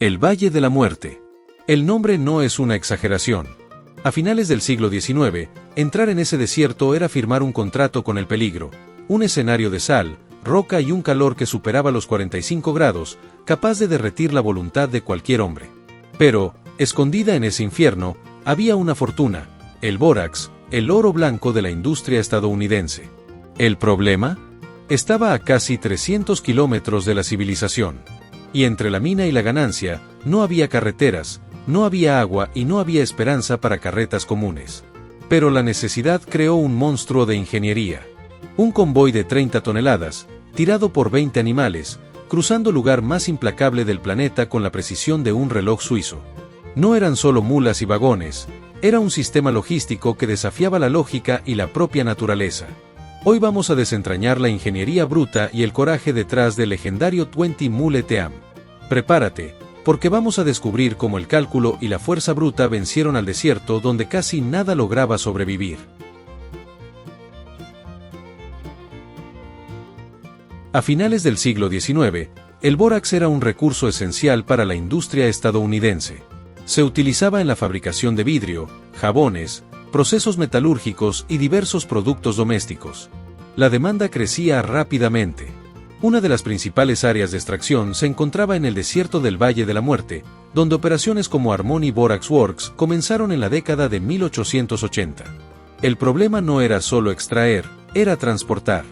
El Valle de la Muerte. El nombre no es una exageración. A finales del siglo XIX, entrar en ese desierto era firmar un contrato con el peligro, un escenario de sal, roca y un calor que superaba los 45 grados, capaz de derretir la voluntad de cualquier hombre. Pero, escondida en ese infierno, había una fortuna, el bórax, el oro blanco de la industria estadounidense. ¿El problema? Estaba a casi 300 kilómetros de la civilización. Y entre la mina y la ganancia, no había carreteras, no había agua y no había esperanza para carretas comunes. Pero la necesidad creó un monstruo de ingeniería. Un convoy de 30 toneladas, tirado por 20 animales, cruzando el lugar más implacable del planeta con la precisión de un reloj suizo. No eran solo mulas y vagones, era un sistema logístico que desafiaba la lógica y la propia naturaleza. Hoy vamos a desentrañar la ingeniería bruta y el coraje detrás del legendario 20 Mule Team. Prepárate, porque vamos a descubrir cómo el cálculo y la fuerza bruta vencieron al desierto donde casi nada lograba sobrevivir. A finales del siglo XIX, el bórax era un recurso esencial para la industria estadounidense. Se utilizaba en la fabricación de vidrio, jabones, procesos metalúrgicos y diversos productos domésticos. La demanda crecía rápidamente. Una de las principales áreas de extracción se encontraba en el desierto del Valle de la Muerte, donde operaciones como Harmony Borax Works comenzaron en la década de 1880. El problema no era solo extraer, era transportar.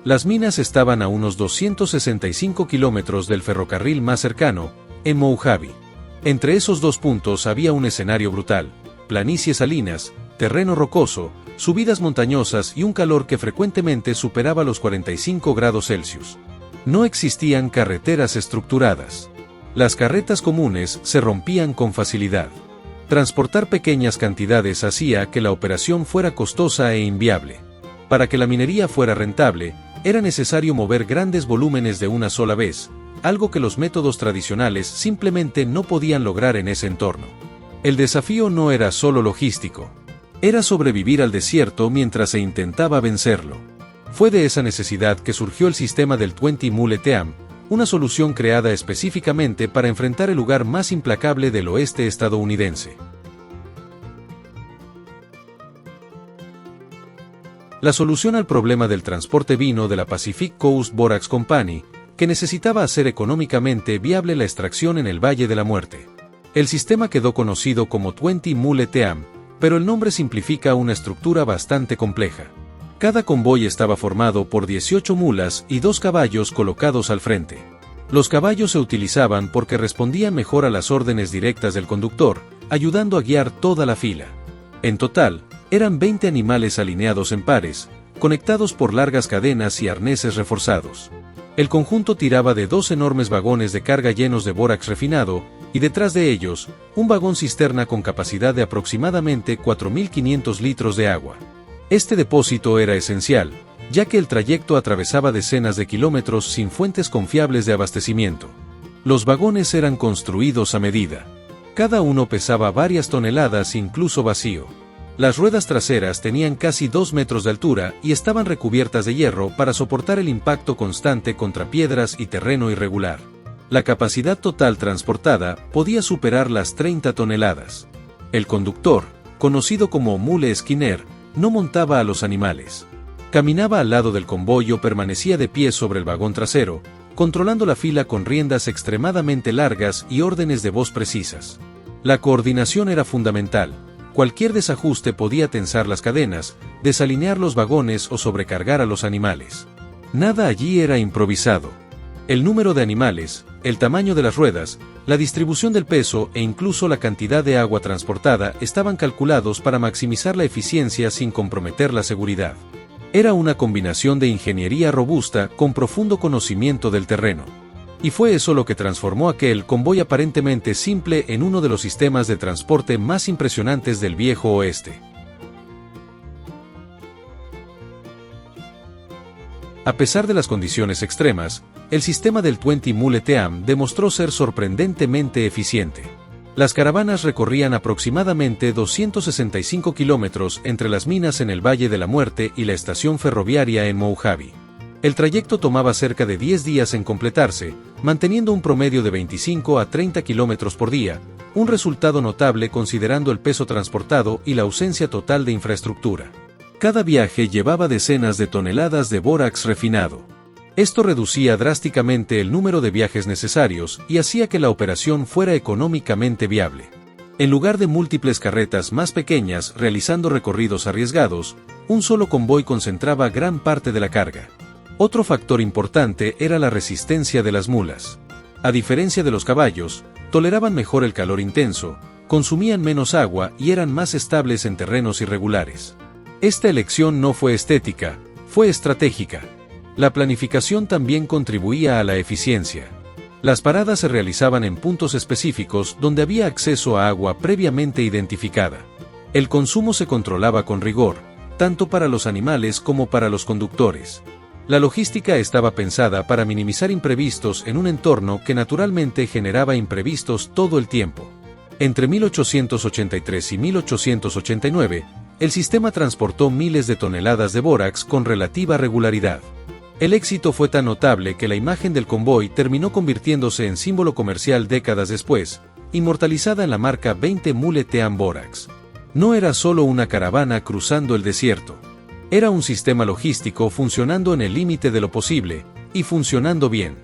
Las minas estaban a unos 265 kilómetros del ferrocarril más cercano, en Mojave. Entre esos dos puntos había un escenario brutal, planicies salinas, terreno rocoso, subidas montañosas y un calor que frecuentemente superaba los 45 grados Celsius. No existían carreteras estructuradas. Las carretas comunes se rompían con facilidad. Transportar pequeñas cantidades hacía que la operación fuera costosa e inviable. Para que la minería fuera rentable, era necesario mover grandes volúmenes de una sola vez, algo que los métodos tradicionales simplemente no podían lograr en ese entorno. El desafío no era solo logístico. Era sobrevivir al desierto mientras se intentaba vencerlo. Fue de esa necesidad que surgió el sistema del 20 Mule Team, una solución creada específicamente para enfrentar el lugar más implacable del oeste estadounidense. La solución al problema del transporte vino de la Pacific Coast Borax Company, que necesitaba hacer económicamente viable la extracción en el Valle de la Muerte. El sistema quedó conocido como 20 Mule Team, pero el nombre simplifica una estructura bastante compleja. Cada convoy estaba formado por 18 mulas y 2 caballos colocados al frente. Los caballos se utilizaban porque respondían mejor a las órdenes directas del conductor, ayudando a guiar toda la fila. En total, eran 20 animales alineados en pares, conectados por largas cadenas y arneses reforzados. El conjunto tiraba de 2 enormes vagones de carga llenos de bórax refinado, y detrás de ellos, un vagón cisterna con capacidad de aproximadamente 4.500 litros de agua. Este depósito era esencial, ya que el trayecto atravesaba decenas de kilómetros sin fuentes confiables de abastecimiento. Los vagones eran construidos a medida. Cada uno pesaba varias toneladas incluso vacío. Las ruedas traseras tenían casi 2 metros de altura y estaban recubiertas de hierro para soportar el impacto constante contra piedras y terreno irregular. La capacidad total transportada podía superar las 30 toneladas. El conductor, conocido como mule esquiner, no montaba a los animales. Caminaba al lado del convoy o permanecía de pie sobre el vagón trasero, controlando la fila con riendas extremadamente largas y órdenes de voz precisas. La coordinación era fundamental. Cualquier desajuste podía tensar las cadenas, desalinear los vagones o sobrecargar a los animales. Nada allí era improvisado. El número de animales, el tamaño de las ruedas, la distribución del peso e incluso la cantidad de agua transportada estaban calculados para maximizar la eficiencia sin comprometer la seguridad. Era una combinación de ingeniería robusta con profundo conocimiento del terreno. Y fue eso lo que transformó aquel convoy aparentemente simple en uno de los sistemas de transporte más impresionantes del viejo oeste. A pesar de las condiciones extremas, el sistema del 20 Mule Team demostró ser sorprendentemente eficiente. Las caravanas recorrían aproximadamente 265 kilómetros entre las minas en el Valle de la Muerte y la estación ferroviaria en Mojave. El trayecto tomaba cerca de 10 días en completarse, manteniendo un promedio de 25 a 30 kilómetros por día, un resultado notable considerando el peso transportado y la ausencia total de infraestructura. Cada viaje llevaba decenas de toneladas de bórax refinado. Esto reducía drásticamente el número de viajes necesarios y hacía que la operación fuera económicamente viable. En lugar de múltiples carretas más pequeñas realizando recorridos arriesgados, un solo convoy concentraba gran parte de la carga. Otro factor importante era la resistencia de las mulas. A diferencia de los caballos, toleraban mejor el calor intenso, consumían menos agua y eran más estables en terrenos irregulares. Esta elección no fue estética, fue estratégica. La planificación también contribuía a la eficiencia. Las paradas se realizaban en puntos específicos donde había acceso a agua previamente identificada. El consumo se controlaba con rigor, tanto para los animales como para los conductores. La logística estaba pensada para minimizar imprevistos en un entorno que naturalmente generaba imprevistos todo el tiempo. Entre 1883 y 1889, el sistema transportó miles de toneladas de bórax con relativa regularidad. El éxito fue tan notable que la imagen del convoy terminó convirtiéndose en símbolo comercial décadas después, inmortalizada en la marca 20 Mule Team Borax. No era solo una caravana cruzando el desierto. Era un sistema logístico funcionando en el límite de lo posible, y funcionando bien.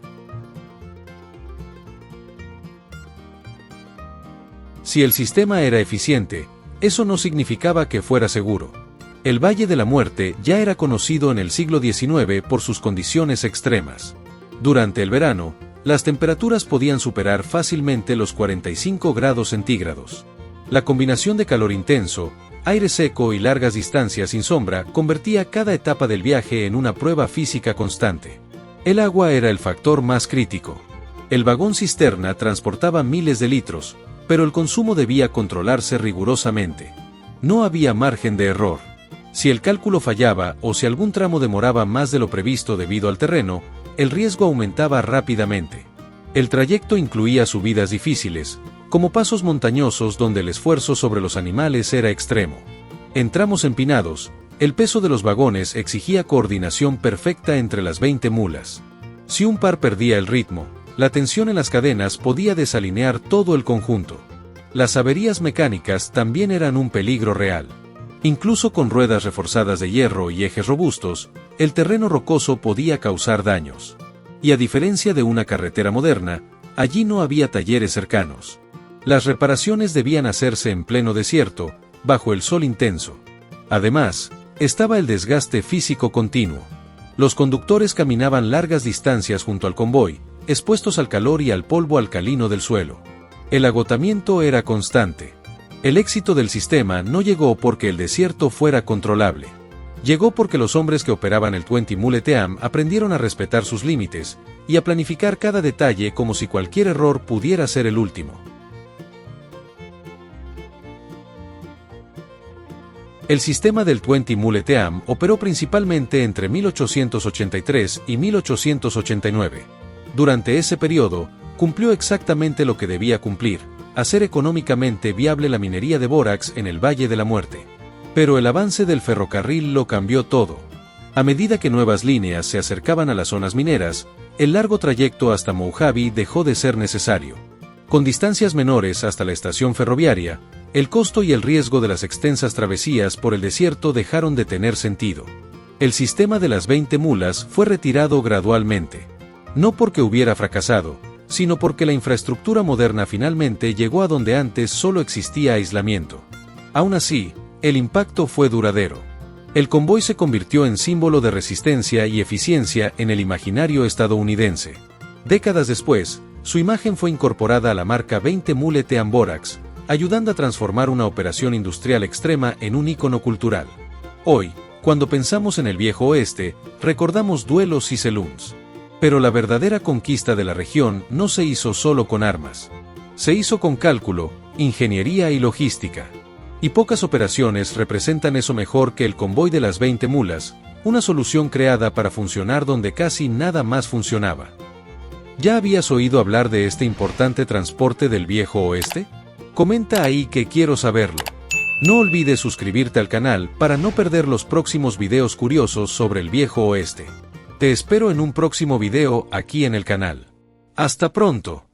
Si el sistema era eficiente, eso no significaba que fuera seguro. El Valle de la Muerte ya era conocido en el siglo XIX por sus condiciones extremas. Durante el verano, las temperaturas podían superar fácilmente los 45 grados centígrados. La combinación de calor intenso, aire seco y largas distancias sin sombra convertía cada etapa del viaje en una prueba física constante. El agua era el factor más crítico. El vagón cisterna transportaba miles de litros, pero el consumo debía controlarse rigurosamente. No había margen de error. Si el cálculo fallaba o si algún tramo demoraba más de lo previsto debido al terreno, el riesgo aumentaba rápidamente. El trayecto incluía subidas difíciles, como pasos montañosos donde el esfuerzo sobre los animales era extremo. En tramos empinados, el peso de los vagones exigía coordinación perfecta entre las 20 mulas. Si un par perdía el ritmo, la tensión en las cadenas podía desalinear todo el conjunto. Las averías mecánicas también eran un peligro real. Incluso con ruedas reforzadas de hierro y ejes robustos, el terreno rocoso podía causar daños. Y a diferencia de una carretera moderna, allí no había talleres cercanos. Las reparaciones debían hacerse en pleno desierto, bajo el sol intenso. Además, estaba el desgaste físico continuo. Los conductores caminaban largas distancias junto al convoy, expuestos al calor y al polvo alcalino del suelo. El agotamiento era constante. El éxito del sistema no llegó porque el desierto fuera controlable. Llegó porque los hombres que operaban el 20 Mule Team aprendieron a respetar sus límites y a planificar cada detalle como si cualquier error pudiera ser el último. El sistema del 20 Mule Team operó principalmente entre 1883 y 1889. Durante ese periodo, cumplió exactamente lo que debía cumplir: hacer económicamente viable la minería de bórax en el Valle de la Muerte. Pero el avance del ferrocarril lo cambió todo. A medida que nuevas líneas se acercaban a las zonas mineras, el largo trayecto hasta Mojave dejó de ser necesario. Con distancias menores hasta la estación ferroviaria, el costo y el riesgo de las extensas travesías por el desierto dejaron de tener sentido. El sistema de las 20 mulas fue retirado gradualmente. No porque hubiera fracasado, sino porque la infraestructura moderna finalmente llegó a donde antes solo existía aislamiento. Aún así, el impacto fue duradero. El convoy se convirtió en símbolo de resistencia y eficiencia en el imaginario estadounidense. Décadas después, su imagen fue incorporada a la marca 20 Mule Team Borax, ayudando a transformar una operación industrial extrema en un ícono cultural. Hoy, cuando pensamos en el Viejo Oeste, recordamos duelos y saloons. Pero la verdadera conquista de la región no se hizo solo con armas. Se hizo con cálculo, ingeniería y logística. Y pocas operaciones representan eso mejor que el convoy de las 20 mulas, una solución creada para funcionar donde casi nada más funcionaba. ¿Ya habías oído hablar de este importante transporte del Viejo Oeste? Comenta ahí que quiero saberlo. No olvides suscribirte al canal para no perder los próximos videos curiosos sobre el Viejo Oeste. Te espero en un próximo video aquí en el canal. ¡Hasta pronto!